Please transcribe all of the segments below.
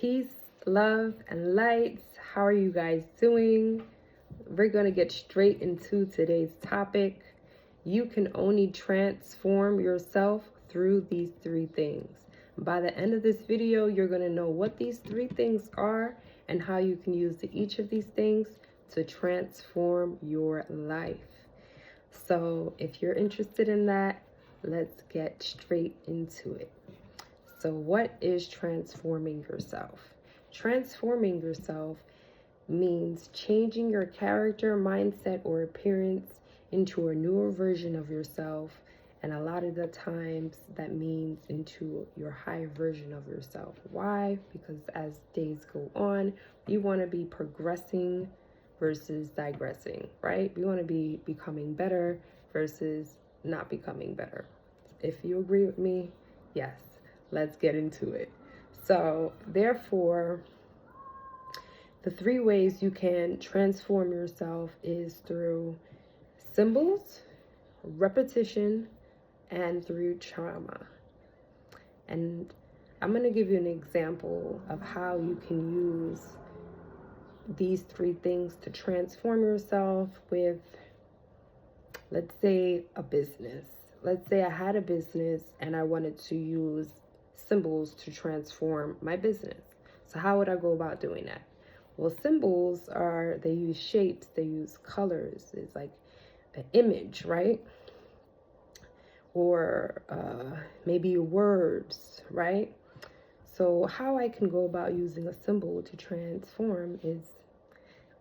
Peace, love, and lights. How are you guys doing? We're going to get straight into today's topic. You can only transform yourself through these three things. By the end of this video, you're going to know what these three things are and how you can use each of these things to transform your life. So if you're interested in that, let's get straight into it. So what is transforming yourself? Transforming yourself means changing your character, mindset, or appearance into a newer version of yourself. And a lot of the times that means into your higher version of yourself. Why? Because as days go on, you want to be progressing versus digressing, right? We want to be becoming better versus not becoming better. If you agree with me, yes. Let's get into it. So, therefore, the three ways you can transform yourself is through symbols, repetition, and through trauma. And I'm going to give you an example of how you can use these three things to transform yourself with, let's say, a business. Let's say I had a business and I wanted to use symbols to transform my business. So how would I go about doing that? Well, symbols they use shapes, they use colors. It's like an image, right? Or maybe words, right? So how I can go about using a symbol to transform is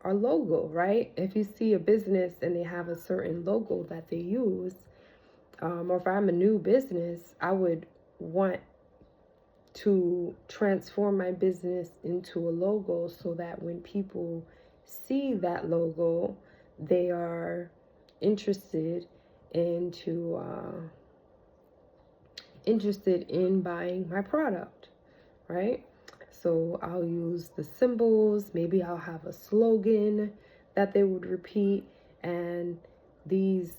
our logo, right? If you see a business and they have a certain logo that they use, or if I'm a new business, I would want to transform my business into a logo so that when people see that logo, they are interested in buying my product, right? So I'll use the symbols. Maybe I'll have a slogan that they would repeat, and these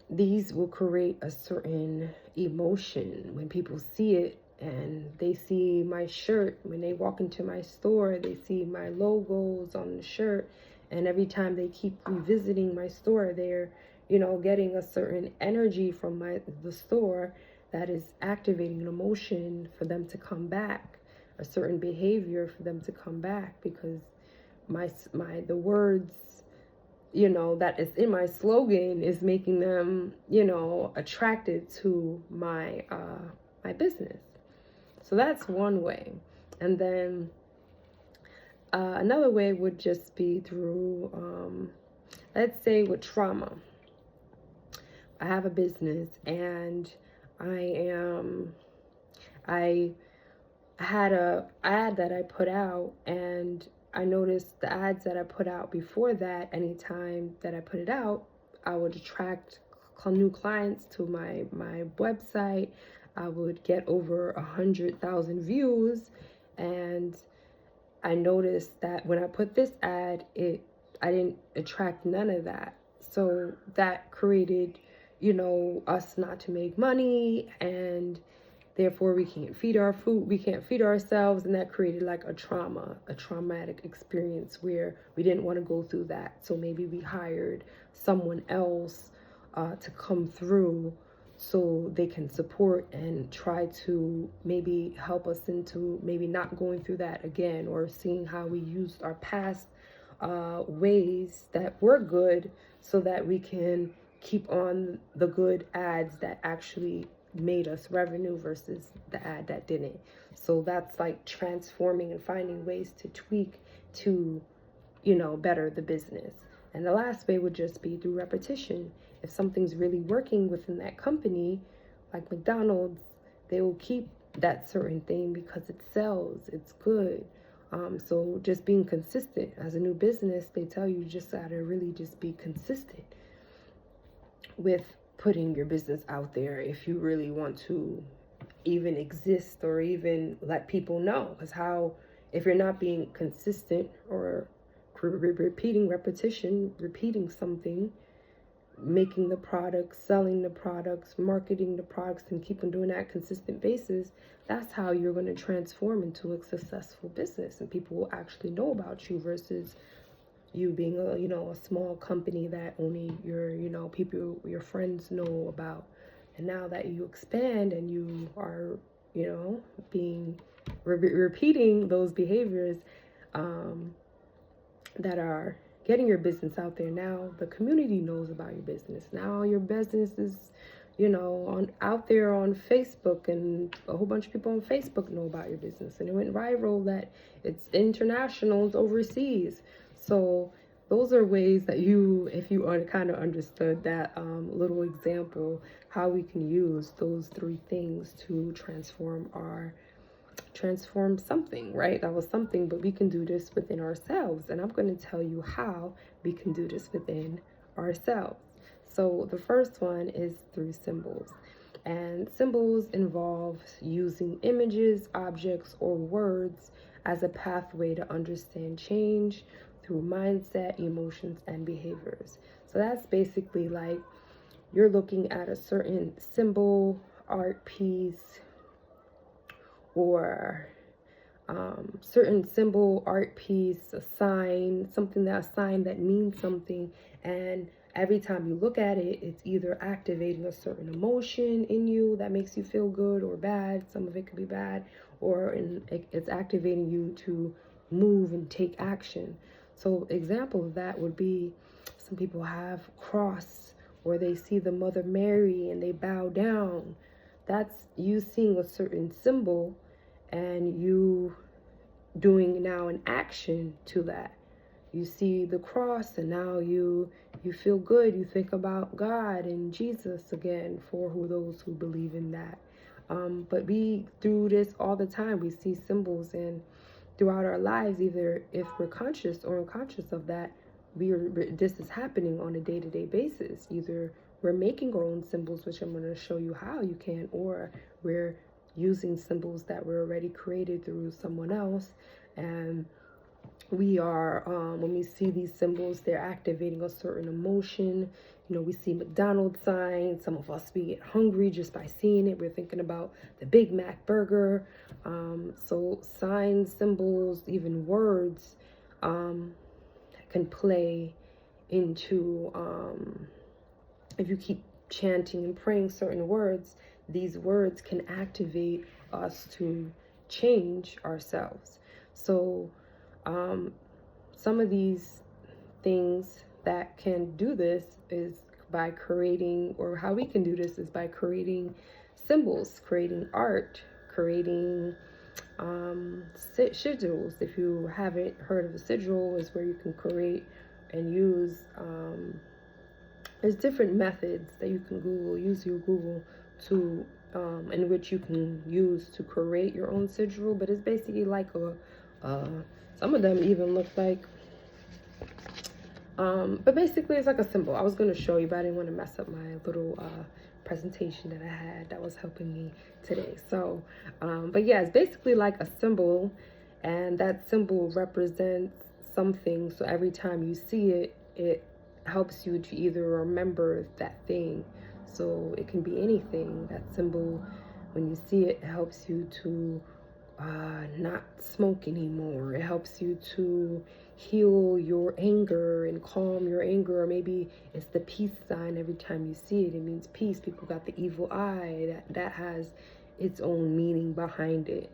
will create a certain emotion when people see it. And they see my shirt, when they walk into my store, they see my logos on the shirt. And every time they keep revisiting my store, they're, getting a certain energy from the store that is activating an emotion for them to come back, a certain behavior for them to come back, because the words, that is in my slogan is making them, attracted to my business. So that's one way. And then another way would just be through, let's say with trauma. I have a business and I had a ad that I put out, and I noticed the ads that I put out before that, anytime that I put it out, I would attract new clients to my website. I would get over 100,000 views, and I noticed that when I put this ad, I didn't attract none of that. So that created, us not to make money, and therefore we can't feed our food, we can't feed ourselves, and that created like a traumatic experience where we didn't want to go through that. So maybe we hired someone else to come through so they can support and try to maybe help us into maybe not going through that again, or seeing how we used our past ways that were good so that we can keep on the good ads that actually made us revenue versus the ad that didn't. So that's like transforming and finding ways to tweak to, better the business. And the last way would just be through repetition. If something's really working within that company, like McDonald's, they will keep that certain thing because it sells, it's good. So just being consistent. As a new business, they tell you just gotta really just be consistent with putting your business out there if you really want to even exist or even let people know. Because if you're not being consistent or repeating something, making the products, selling the products, marketing the products, and keep on doing that consistent basis, that's how you're going to transform into a successful business, and people will actually know about you versus you being a small company that only your people, your friends know about. And now that you expand and you are being repeating those behaviors that are getting your business out there, now the community knows about your business. Now your business is on out there on Facebook, and a whole bunch of people on Facebook know about your business, and it went viral that it's international, it's overseas. So those are ways that if you kind of understood that little example, how we can use those three things to transform something, right? That was something, but we can do this within ourselves. And I'm going to tell you how we can do this within ourselves. So the first one is through symbols. And symbols involve using images, objects, or words as a pathway to understand change through mindset, emotions, and behaviors. So that's basically like you're looking at a certain symbol, art piece, or certain symbol, art piece, a sign, a sign that means something, and every time you look at it, it's either activating a certain emotion in you that makes you feel good or bad. Some of it could be bad, or it's activating you to move and take action. So example of that would be, some people have cross, or they see the Mother Mary and they bow down. That's you seeing a certain symbol and you doing now an action to that. You see the cross, and now you feel good. You think about God and Jesus again, for those who believe in that. But we do this all the time. We see symbols, and throughout our lives, either if we're conscious or unconscious of that, this is happening on a day-to-day basis. Either we're making our own symbols, which I'm going to show you how you can, or we're using symbols that were already created through someone else. And we are when we see these symbols, they're activating a certain emotion. We see McDonald's signs. Some of us, we get hungry just by seeing it. We're thinking about the Big Mac burger. So signs, symbols, even words can play into if you keep chanting and praying certain words, these words can activate us to change ourselves. So some of these things that can do this is by creating, or how we can do this is by creating symbols, creating art, creating sigils. If you haven't heard of a sigil, is where you can create and use there's different methods that you can use your Google to in which you can use to create your own sigil. But it's basically like some of them even look like but basically it's like a symbol. I was going to show you, but I didn't want to mess up my little presentation that I had that was helping me today. So but yeah, it's basically like a symbol, and that symbol represents something. So every time you see it, it helps you to either remember that thing. So it can be anything. That symbol, when you see it, it helps you to not smoke anymore. It helps you to heal your anger and calm your anger. Or maybe it's the peace sign. Every time you see it, it means peace. People got the evil eye. That has its own meaning behind it.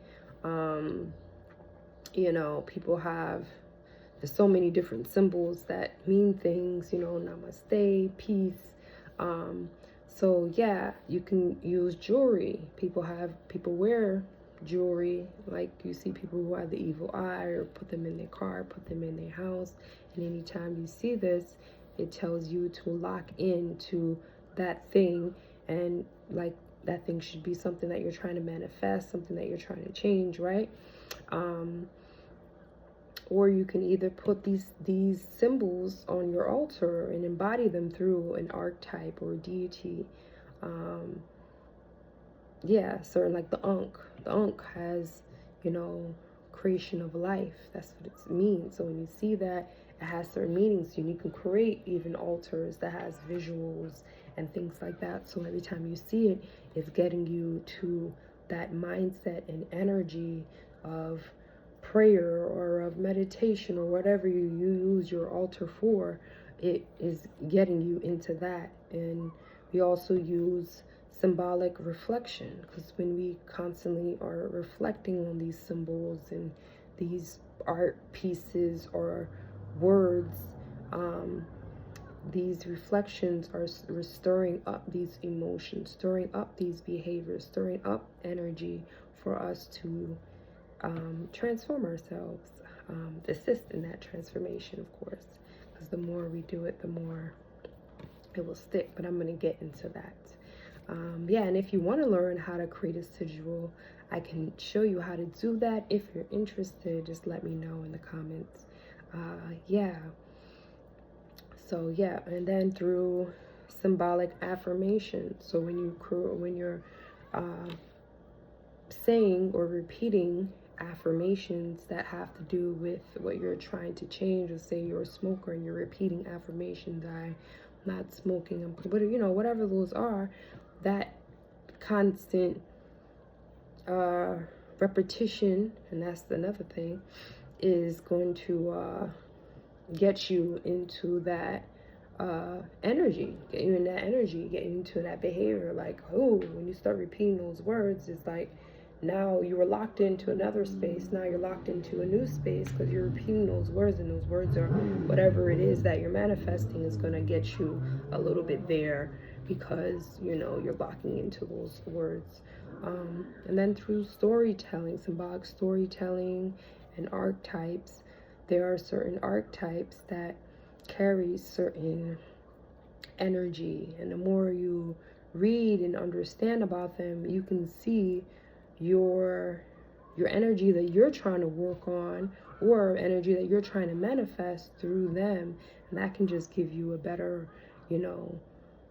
People have, there's so many different symbols that mean things, namaste, peace. So yeah, you can use jewelry. People wear jewelry, like you see people who have the evil eye, or put them in their car, put them in their house. And anytime you see this, it tells you to lock into that thing, and like that thing should be something that you're trying to manifest, something that you're trying to change, right? Or you can either put these symbols on your altar and embody them through an archetype or deity. So like the Ankh. The Ankh has, creation of life. That's what it means. So when you see that, it has certain meanings, and you can create even altars that has visuals and things like that. So every time you see it, it's getting you to that mindset and energy of prayer or of meditation or whatever you use your altar for. It is getting you into that. And we also use symbolic reflection, because when we constantly are reflecting on these symbols and these art pieces or words, these reflections are stirring up these emotions, stirring up these behaviors, stirring up energy for us to transform ourselves, assist in that transformation, of course, because the more we do it, the more it will stick. But I'm going to get into that. Yeah, and if you want to learn how to create a sigil, I can show you how to do that. If you're interested, just let me know in the comments. Yeah. So yeah, and then through symbolic affirmation. So when you're saying or repeating affirmations that have to do with what you're trying to change, or say you're a smoker and you're repeating affirmations, I'm not smoking, whatever those are, that constant repetition, and that's another thing, is going to get you into that energy, get you in that energy, get you into that behavior. Like, oh, when you start repeating those words, it's like now you were locked into another space. Now you're locked into a new space because you're repeating those words, and those words are whatever it is that you're manifesting is going to get you a little bit there, because you're locking into those words. And then through storytelling, symbolic storytelling and archetypes, there are certain archetypes that carry certain energy, and the more you read and understand about them, you can see your energy that you're trying to work on, or energy that you're trying to manifest through them, and that can just give you a better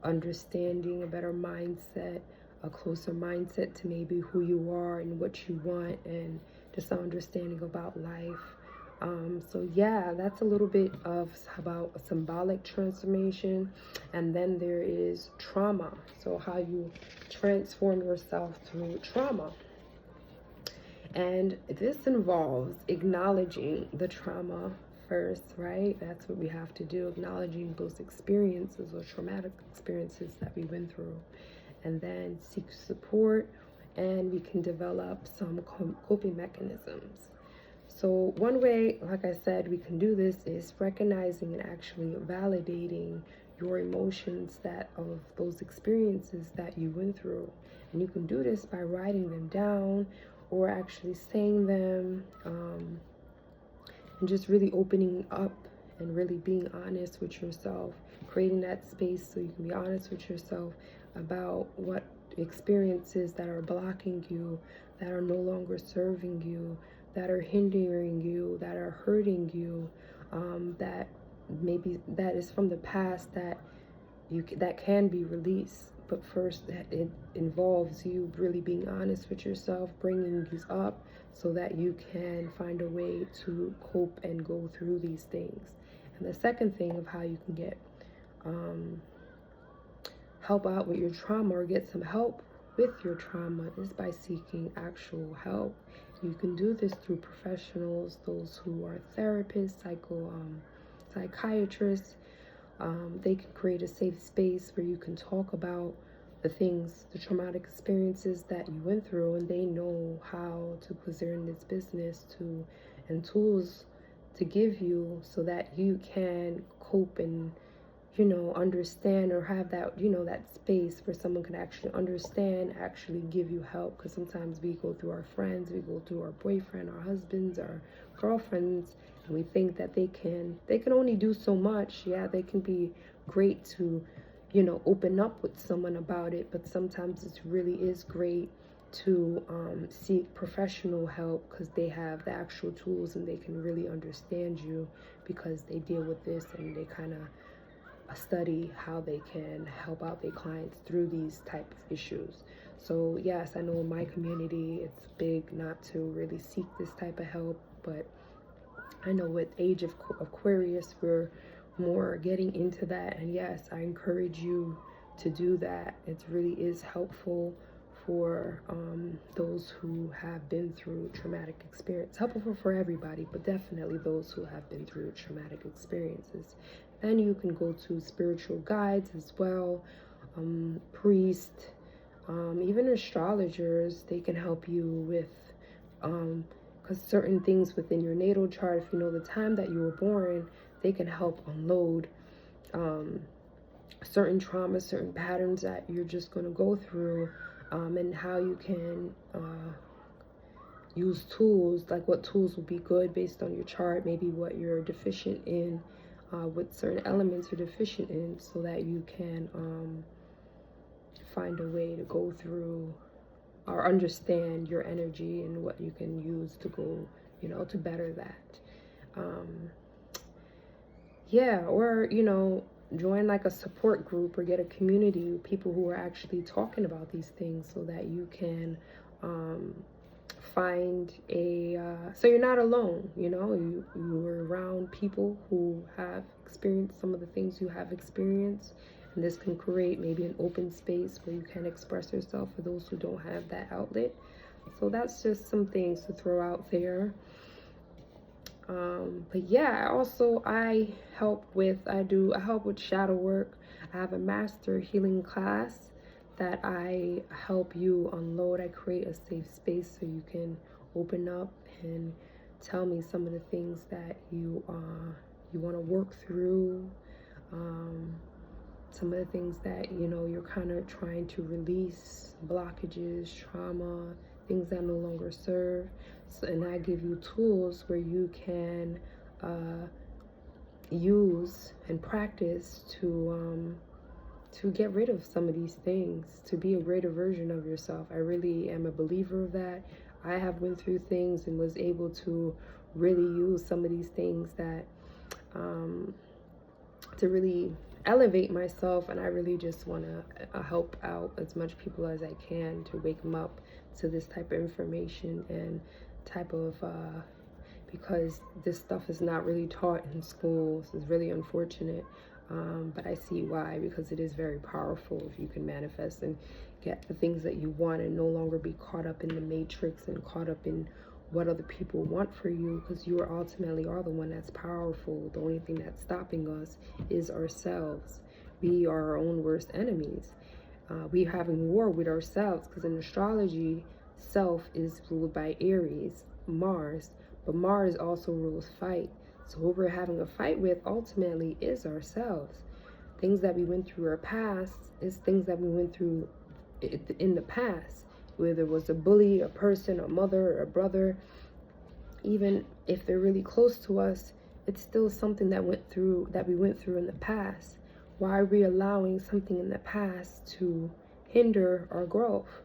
understanding, a better mindset, a closer mindset to maybe who you are and what you want, and just an understanding about life. So yeah, that's a little bit about a symbolic transformation. And then there is trauma. So how you transform yourself through trauma. And this involves acknowledging the trauma first, right? That's what we have to do, acknowledging those experiences or traumatic experiences that we went through, and then seek support, and we can develop some coping mechanisms. So one way, like I said, we can do this is recognizing and actually validating your emotions of those experiences that you went through. And you can do this by writing them down, or actually saying them, and just really opening up and really being honest with yourself, creating that space so you can be honest with yourself about what experiences that are blocking you, that are no longer serving you, that are hindering you, that are hurting you, that maybe that is from the past, that can be released. But first, it involves you really being honest with yourself, bringing these up so that you can find a way to cope and go through these things. And the second thing of how you can get help out with your trauma, or get some help with your trauma, is by seeking actual help. You can do this through professionals, those who are therapists, psychiatrists. They can create a safe space where you can talk about the traumatic experiences that you went through, and they know how to, because they're in this business, and tools to give you so that you can cope and understand, or have that that space where someone can actually understand, actually give you help. Because sometimes we go through our friends, we go through our boyfriend, our husbands, our girlfriends, and we think that they can only do so much. Yeah, they can be great to open up with someone about it, but sometimes it really is great to seek professional help, because they have the actual tools and they can really understand you, because they deal with this and they kind of study how they can help out their clients through these type of issues. So yes, I know in my community it's big not to really seek this type of help, but I know with age of Aquarius, we're more getting into that. And yes, I encourage you to do that. It really is helpful for those who have been through traumatic experience. Helpful for everybody, but definitely those who have been through traumatic experiences. Then you can go to spiritual guides as well, priests, even astrologers. They can help you with because certain things within your natal chart, if you know the time that you were born, they can help unload certain traumas, certain patterns that you're just going to go through, and how you can use tools, like what tools will be good based on your chart, maybe what you're deficient in, what certain elements you're deficient in, so that you can find a way to go through or understand your energy and what you can use to go, to better that. Yeah, or, join like a support group or get a community of people who are actually talking about these things, so that you can find so you're not alone. You're around people who have experienced some of the things you have experienced, and this can create maybe an open space where you can express yourself for those who don't have that outlet. So that's just some things to throw out there. But yeah, I help with shadow work. I have a master healing class that I help you unload. I create a safe space so you can open up and tell me some of the things that you want to work through, some of the things that you're kind of trying to release, blockages, trauma, things that no longer serve. So, and I give you tools where you can use and practice to get rid of some of these things, to be a greater version of yourself. I really am a believer of that. I have went through things and was able to really use some of these things that to really elevate myself, and I really just want to help out as much people as I can to wake them up to this type of information and type of because this stuff is not really taught in schools. It's really unfortunate, but I see why, because it is very powerful if you can manifest and get the things that you want and no longer be caught up in the matrix and caught up in what other people want for you, because you are ultimately the one that's powerful. The only thing that's stopping us is ourselves. We are our own worst enemies. We're having war with ourselves, because in astrology, self is ruled by Aries, Mars, but Mars also rules fight. So what we're having a fight with ultimately is ourselves. Things that we went through our past is things that we went through in the past, whether it was a bully, a person, a mother, or a brother. Even if they're really close to us, it's still something that we went through in the past. Why are we allowing something in the past to hinder our growth?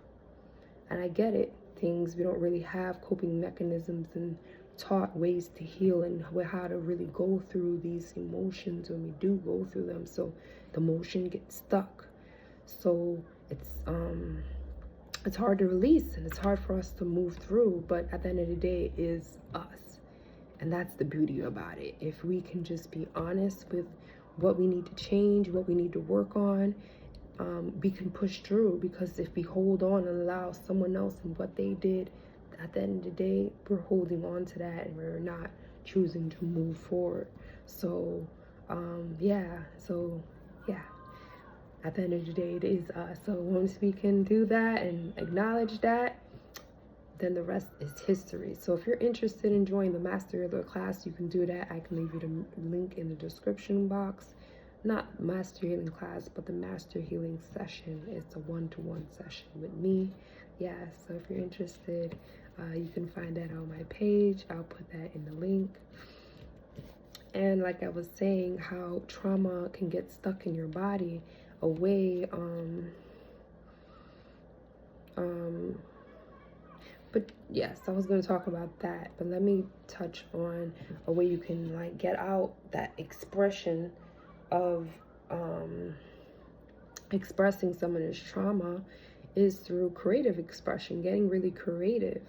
And I get it. We don't really have coping mechanisms and taught ways to heal and how to really go through these emotions when we do go through them. So the emotion gets stuck. So it's hard to release, and it's hard for us to move through, but at the end of the day, it is us. And that's the beauty about it. If we can just be honest with what we need to change, what we need to work on, we can push through. Because if we hold on and allow someone else and what they did, at the end of the day, we're holding on to that and we're not choosing to move forward. So yeah, at the end of the day, it is us. So once we can do that and acknowledge that, then the rest is history. So if you're interested in joining the Master Healer class, you can do that. I can leave you the link in the description box. Not Master Healing class, but the Master Healing session. It's a one-to-one session with me. Yeah, so if you're interested, you can find that on my page. I'll put that in the link. And like I was saying, how trauma can get stuck in your body, a way, but yes, I was going to talk about that, but let me touch on a way you can like get out that expression of expressing some of this trauma is through creative expression, getting really creative.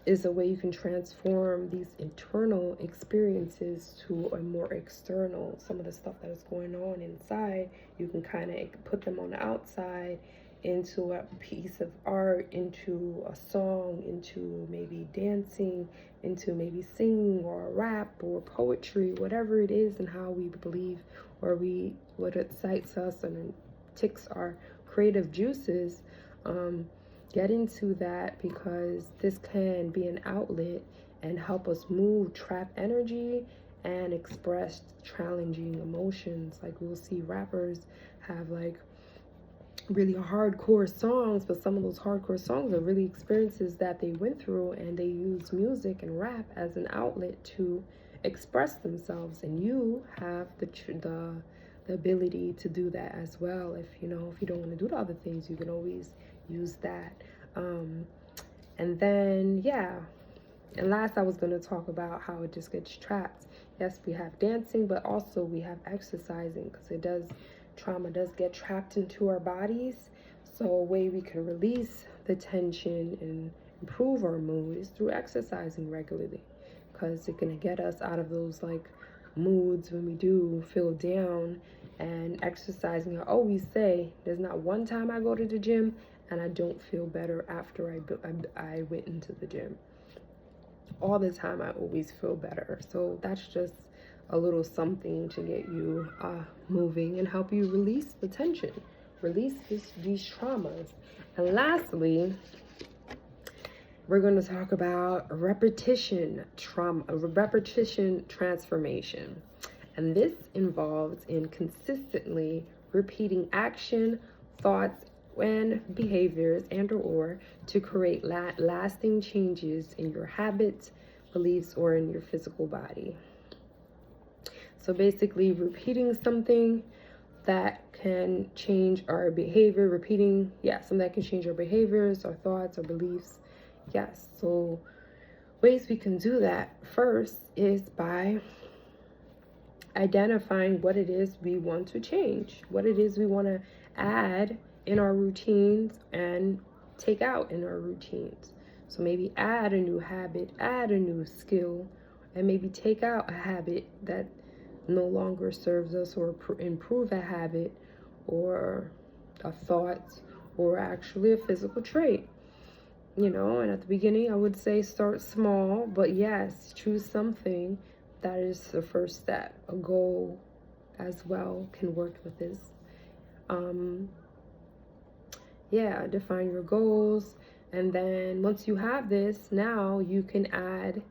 is a way you can transform these internal experiences to a more external. Some of the stuff that is going on inside, you can kind of put them on the outside into a piece of art, into a song, into maybe dancing, into maybe singing or rap or poetry, whatever it is, and how we believe or what excites us and ticks our creative juices. Get into that, because this can be an outlet and help us move trapped energy and express challenging emotions. Like, we'll see rappers have like really hardcore songs, but some of those hardcore songs are really experiences that they went through, and they use music and rap as an outlet to express themselves. And you have the ability to do that as well. If you don't want to do the other things, you can always use that. And then and last, I was going to talk about how it just gets trapped. Yes, we have dancing, but also we have exercising, because trauma does get trapped into our bodies. So a way we can release the tension and improve our mood is through exercising regularly, because it can get us out of those like moods when we do feel down. And exercising, I always say, there's not one time I go to the gym and I don't feel better after I went into the gym. All the time I always feel better. So that's just a little something to get you moving and help you release the tension, release these traumas. And lastly, we're going to talk about repetition transformation. And this involves in consistently repeating action, thoughts, and behaviors or to create lasting changes in your habits, beliefs, or in your physical body. So basically, repeating something that can change our behavior, something that can change our behaviors, our thoughts, our beliefs. Yes, so ways we can do that first is by identifying what it is we want to change, what it is we want to add in our routines and take out in our routines. So maybe add a new habit, add a new skill, and maybe take out a habit that no longer serves us, or improve a habit or a thought or actually a physical trait. And at the beginning I would say start small, but yes, choose something that is the first step. A goal as well can work with this. Define your goals, and then once you have this, now you can add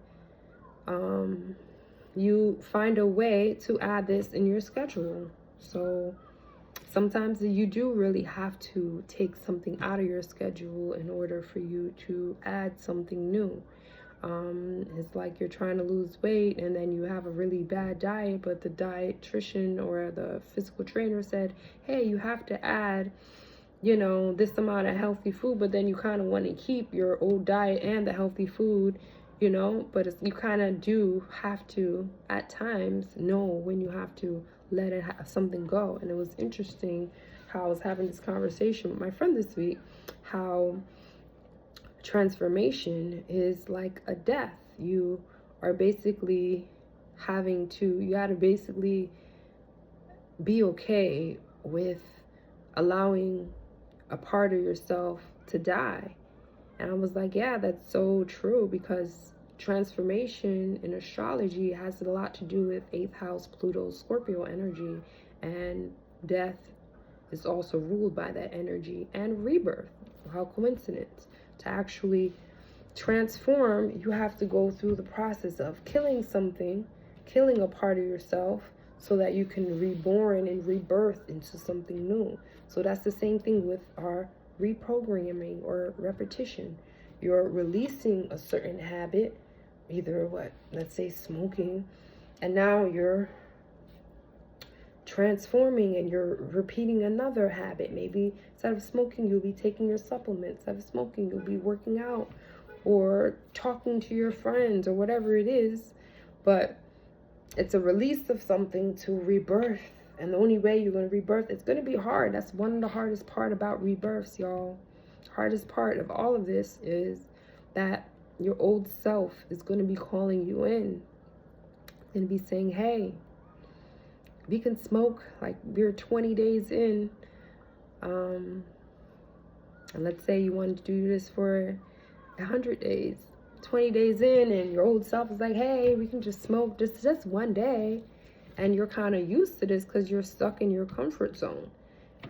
you find a way to add this in your schedule. So sometimes you do really have to take something out of your schedule in order for you to add something new. It's like you're trying to lose weight and then you have a really bad diet, but the dietitian or the physical trainer said, hey, you have to add this amount of healthy food, but then you kind of want to keep your old diet and the healthy food, but you kind of do have to at times know when you have to let something go. And it was interesting how I was having this conversation with my friend this week, how transformation is like a death. You are basically you gotta basically be okay with allowing a part of yourself to die. And I was like, yeah, that's so true, because transformation in astrology has a lot to do with 8th house Pluto Scorpio energy, and death is also ruled by that energy, and rebirth. How coincidence. To actually transform, you have to go through the process of killing a part of yourself, so that you can reborn and rebirth into something new. So that's the same thing with our reprogramming or repetition. You're releasing a certain habit, either let's say smoking, and now you're transforming and you're repeating another habit. Maybe instead of smoking, you'll be taking your supplements. Instead of smoking, you'll be working out or talking to your friends or whatever it is. But it's a release of something to rebirth. And the only way you're going to rebirth, it's going to be hard. That's one of the hardest part about rebirths, y'all. Hardest part of all of this is that Your old self is going to be calling you in. It's going to be saying, hey, we can smoke, like we're 20 days in. And let's say you wanted to do this for 100 days. 20 days in, and your old self is like, hey, we can just smoke just one day. And you're kind of used to this because you're stuck in your comfort zone.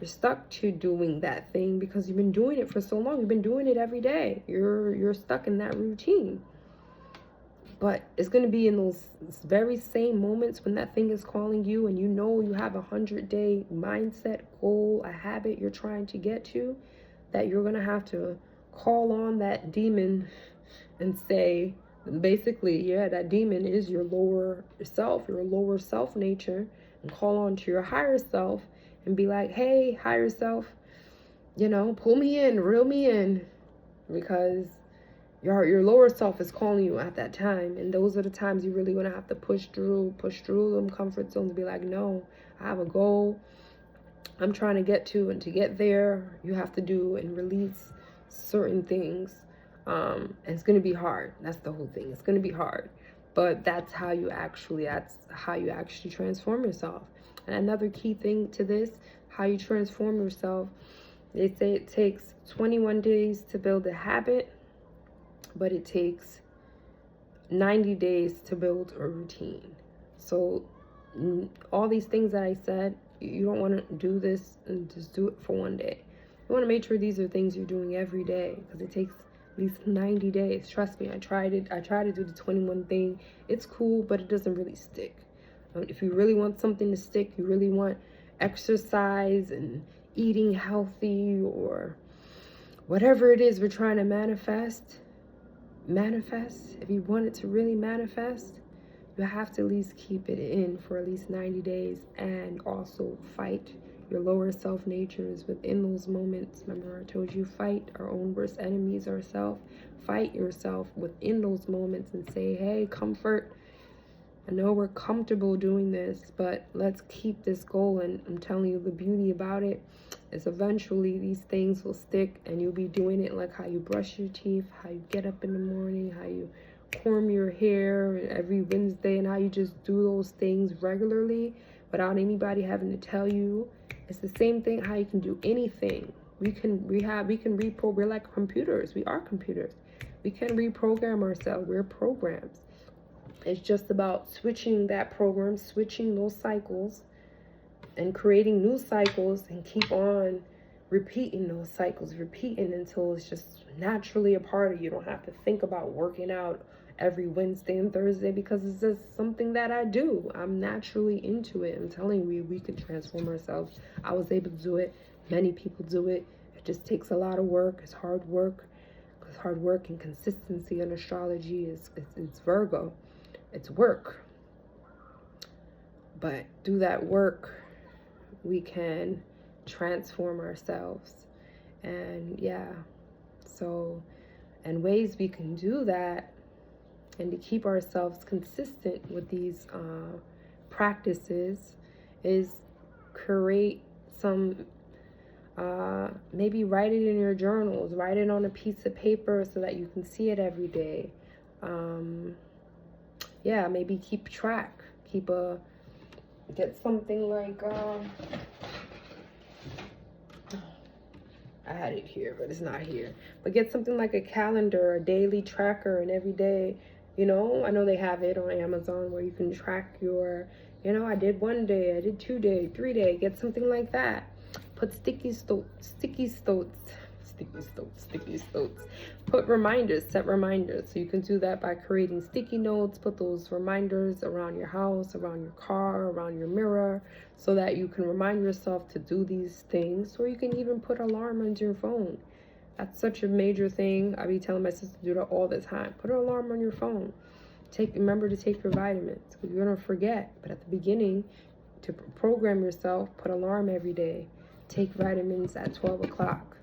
You're stuck to doing that thing because you've been doing it for so long. You've been doing it every day. You're stuck in that routine. But it's going to be in those very same moments when that thing is calling you and you know you have 100-day mindset, goal, a habit you're trying to get to, that you're going to have to call on that demon and say, basically, yeah, that demon is your lower self, your lower self nature, and call on to your higher self and be like, hey, higher self, pull me in, reel me in, because your lower self is calling you at that time. And those are the times you're really going to have to push through them comfort zones, be like, no, I have a goal I'm trying to get to, and to get there, you have to do and release certain things. And it's going to be hard. That's the whole thing. It's going to be hard, but that's how you actually transform yourself. And another key thing to this, how you transform yourself, they say it takes 21 days to build a habit, but it takes 90 days to build a routine. So all these things that I said, you don't want to do this and just do it for one day. You want to make sure these are things you're doing every day, because it takes at least 90 days. Trust me, I tried it. I tried to do the 21 thing. It's cool, but it doesn't really stick. If you really want something to stick, you really want exercise and eating healthy, or whatever it is we're trying to manifest, if you want it to really manifest, you have to at least keep it in for at least 90 days and also fight your lower self natures within those moments. Remember, I told you, fight our own worst enemies, ourselves. Fight yourself within those moments and say, hey, comfort, I know we're comfortable doing this, but let's keep this goal. And I'm telling you, the beauty about it is eventually these things will stick, and you'll be doing it like how you brush your teeth, how you get up in the morning, how you comb your hair every Wednesday, and how you just do those things regularly without anybody having to tell you. It's the same thing how you can do anything. We can reprogram. We're like computers. We are computers. We can reprogram ourselves. We're programs. It's just about switching that program, switching those cycles, and creating new cycles, and keep on repeating those cycles, repeating until it's just naturally a part of you. You don't have to think about working out every Wednesday and Thursday, because it's just something that I do. I'm naturally into it. I'm telling you, we can transform ourselves. I was able to do it. Many people do it. It just takes a lot of work. It's hard work. Because hard work and consistency in astrology it's Virgo. It's work. But through that work, we can transform ourselves. And and ways we can do that, and to keep ourselves consistent with these practices, is create some, maybe write it in your journals, write it on a piece of paper so that you can see it every day. Maybe keep track, get something like, I had it here, but it's not here. But get something like a calendar, a daily tracker, and every day, I know they have it on Amazon where you can track your, I did 1 day, I did 2 day, 3 day, get something like that. Put sticky notes. Put reminders, set reminders. So you can do that by creating sticky notes. Put those reminders around your house, around your car, around your mirror, so that you can remind yourself to do these things. Or you can even put alarm on your phone. That's such a major thing. I be telling my sister to do that all the time. Put an alarm on your phone. Remember to take your vitamins, because you're gonna forget. But at the beginning, to program yourself, put alarm every day. Take vitamins at 12 o'clock.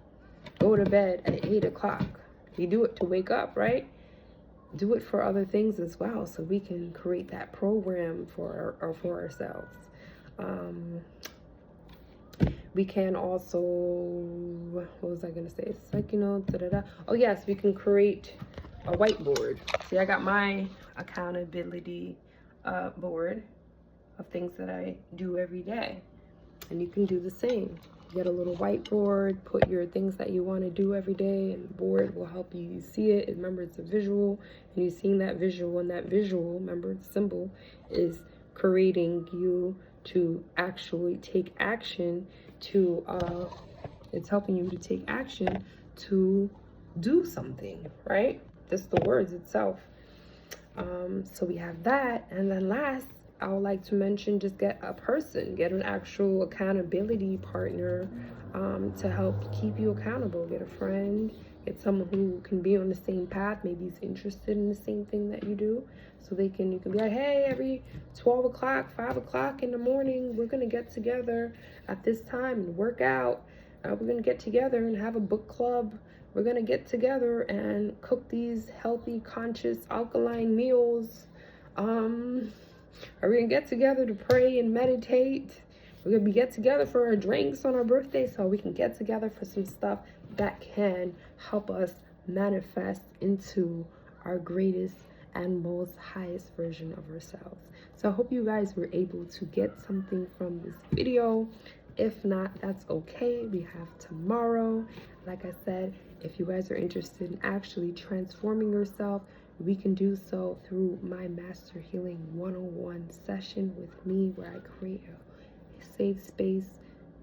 Go to bed at 8 o'clock. You do it to wake up, right? Do it for other things as well, so we can create that program for ourselves. We can also, what was I going to say? Oh yes, we can create a whiteboard. See, I got my accountability board of things that I do every day. And you can do the same. Get a little whiteboard, put your things that you want to do every day, and the board will help you see it. Remember, it's a visual, and you've seen that visual, and that visual, remember, the symbol is creating you to actually take action to, it's helping you to take action to do something, right? Just the words itself. So we have that, and then last, I would like to mention, just get a person, get an actual accountability partner to help keep you accountable. Get a friend, get someone who can be on the same path, maybe is interested in the same thing that you do, so you can be like, hey, every 12 o'clock, 5 o'clock in the morning, we're gonna get together at this time and work out. We're gonna get together and have a book club. We're gonna get together and cook these healthy, conscious, alkaline meals. Are we gonna get together to pray and meditate? We're gonna get together for our drinks on our birthday, so we can get together for some stuff that can help us manifest into our greatest and most highest version of ourselves. So I hope you guys were able to get something from this video. If not, that's okay. We have tomorrow. Like I said, if you guys are interested in actually transforming yourself, we can do so through my Master Healing 101 session with me, where I create a safe space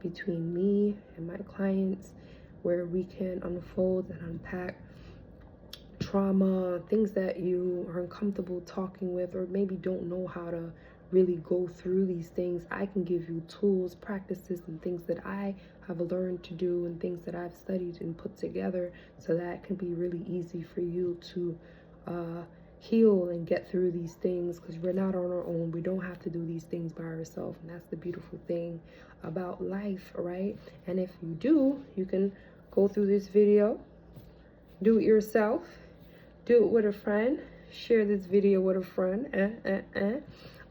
between me and my clients, where we can unfold and unpack trauma, things that you are uncomfortable talking with, or maybe don't know how to really go through these things. I can give you tools, practices, and things that I have learned to do, and things that I've studied and put together, so that it can be really easy for you to heal and get through these things, because we're not on our own. We don't have to do these things by ourselves, and that's the beautiful thing about life, right? And if you do, you can go through this video, do it yourself, do it with a friend, share this video with a friend,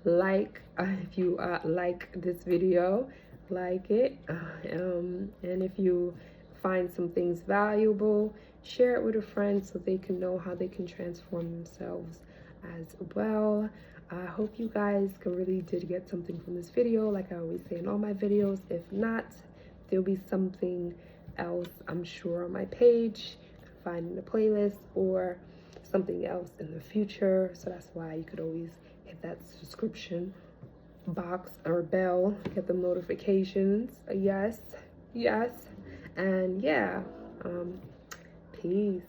like if you like this video, like it, and if you find some things valuable, share it with a friend so they can know how they can transform themselves as well. I hope you guys really did get something from this video, like I always say in all my videos. If not, there'll be something else, I'm sure, on my page, find in the playlist, or something else in the future. So that's why you could always hit that subscription box or bell, get the notifications. Yes, and yeah, peace.